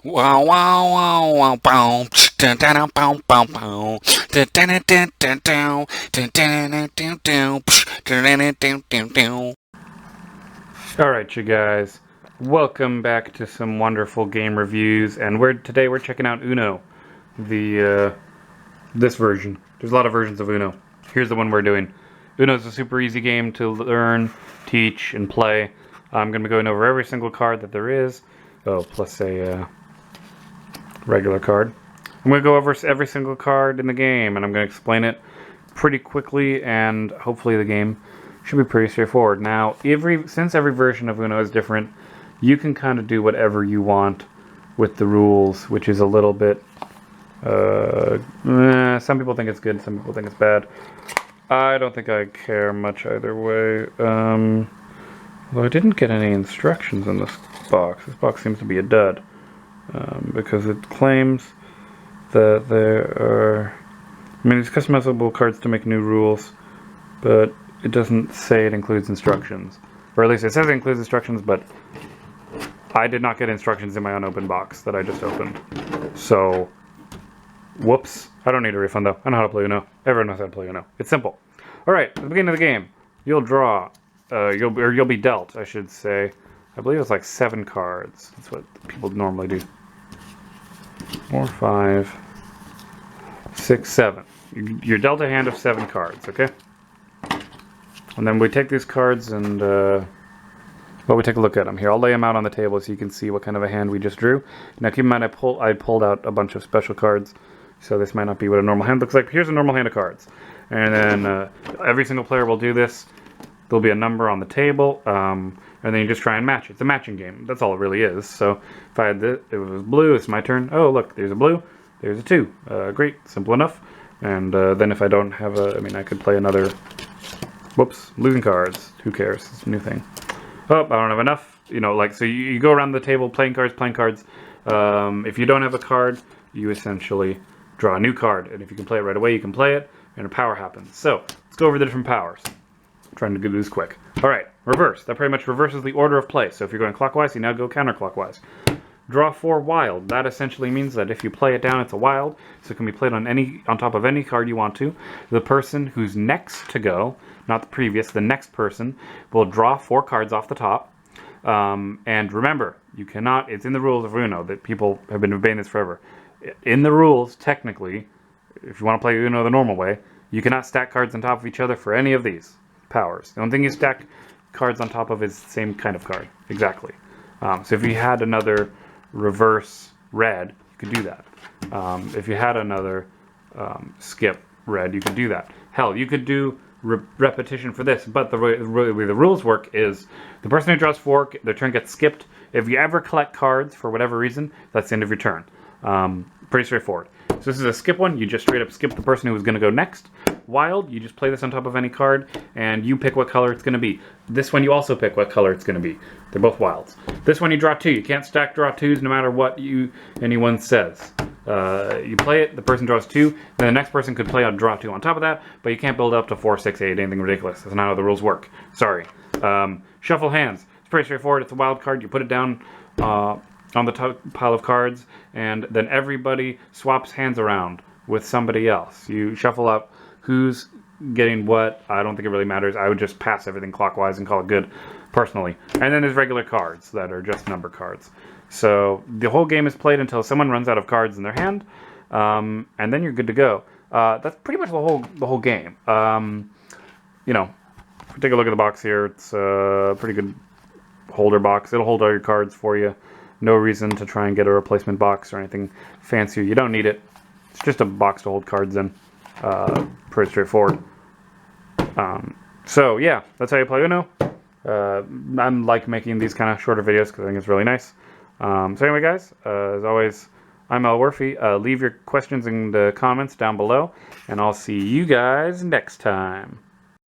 Wow, wow, wow, wow, bow. Dun, dun, dun, bow, bow, bow. Dun, dun, dun, dun, dun, dun. Dun, dun, dun, dun, dun. Dun, dun, dun, dun, dun, dun. Alright, you guys. Welcome back to some wonderful game reviews, and today we're checking out Uno, this version. There's a lot of versions of Uno. Here's the one we're doing. Uno is a super easy game to learn, teach, and play. I'm going to be going over every single card that there is. Oh, plus a regular card. I'm going to go over every single card in the game, and I'm going to explain it pretty quickly, and hopefully the game should be pretty straightforward. Now, since every version of Uno is different, you can kind of do whatever you want with the rules, which is a little bit... some people think it's good, some people think it's bad. I don't think I care much either way. Although I didn't get any instructions in this box. This box seems to be a dud. Because it claims that there are... I mean, there's customizable cards to make new rules, but it doesn't say it includes instructions. Or at least it says it includes instructions, but I did not get instructions in my unopened box that I just opened. So, whoops. I don't need a refund though. I know how to play Uno. Everyone knows how to play Uno. It's simple. Alright, at the beginning of the game, you'll draw, you'll be dealt, I should say. I believe it's like 7 cards. That's what people normally do. 4, 5, 6, 7. You're dealt a hand of 7 cards, okay? And then we take these cards and, well, we take a look at them. Here, I'll lay them out on the table so you can see what kind of a hand we just drew. Now, keep in mind, I pulled out a bunch of special cards, so this might not be what a normal hand looks like. Here's a normal hand of cards. And then every single player will do this. There'll be a number on the table, and then you just try and match it. It's a matching game. That's all it really is. So if I had this, if it was blue, it's my turn. Oh, look, there's a blue. There's a 2. Great, simple enough. And then if I don't have I mean, I could play another... Whoops, losing cards. Who cares? It's a new thing. Oh, I don't have enough. You know, like, so you go around the table playing cards, If you don't have a card, you essentially draw a new card. And if you can play it right away, you can play it, and a power happens. So, let's go over the different powers. I'm trying to do this quick. Alright, reverse. That pretty much reverses the order of play. So if you're going clockwise, you now go counterclockwise. Draw 4 wild. That essentially means that if you play it down, it's a wild, so it can be played on top of any card you want to. The person who's next to go, not the previous, the next person, will draw 4 cards off the top. And remember, you cannot, it's in the rules of Uno, that people have been debating this forever. In the rules, technically, if you want to play Uno the normal way, you cannot stack cards on top of each other for any of these powers. The only thing you stack cards on top of is the same kind of card. Exactly. So if you had another reverse red, you could do that. If you had another skip red, you could do that. Hell, you could do repetition for this, but the way the rules work is the person who draws 4, their turn gets skipped. If you ever collect cards for whatever reason, that's the end of your turn. Pretty straightforward. So this is a skip one. You just straight up skip the person who was going to go next. Wild, you just play this on top of any card, and you pick what color it's going to be. This one, you also pick what color it's going to be. They're both wilds. This one, you draw 2. You can't stack draw 2s no matter what anyone says. You play it, the person draws 2, then the next person could play a draw 2 on top of that, but you can't build up to 4, 6, 8, anything ridiculous. That's not how the rules work. Sorry. Shuffle hands. It's pretty straightforward. It's a wild card. You put it down on the top pile of cards, and then everybody swaps hands around with somebody else. You shuffle up who's getting what. I don't think it really matters. I would just pass everything clockwise and call it good, personally. And then there's regular cards that are just number cards. So the whole game is played until someone runs out of cards in their hand, and then you're good to go. That's pretty much the whole game. You know, if we take a look at the box here, it's a pretty good holder box. It'll hold all your cards for you. No reason to try and get a replacement box or anything fancier. You don't need it. It's just a box to hold cards in. Pretty straightforward. So yeah, that's how you play Uno. I like making these kind of shorter videos because I think it's really nice. So anyway, guys, as always, I'm Elwirfy. Leave your questions in the comments down below, and I'll see you guys next time.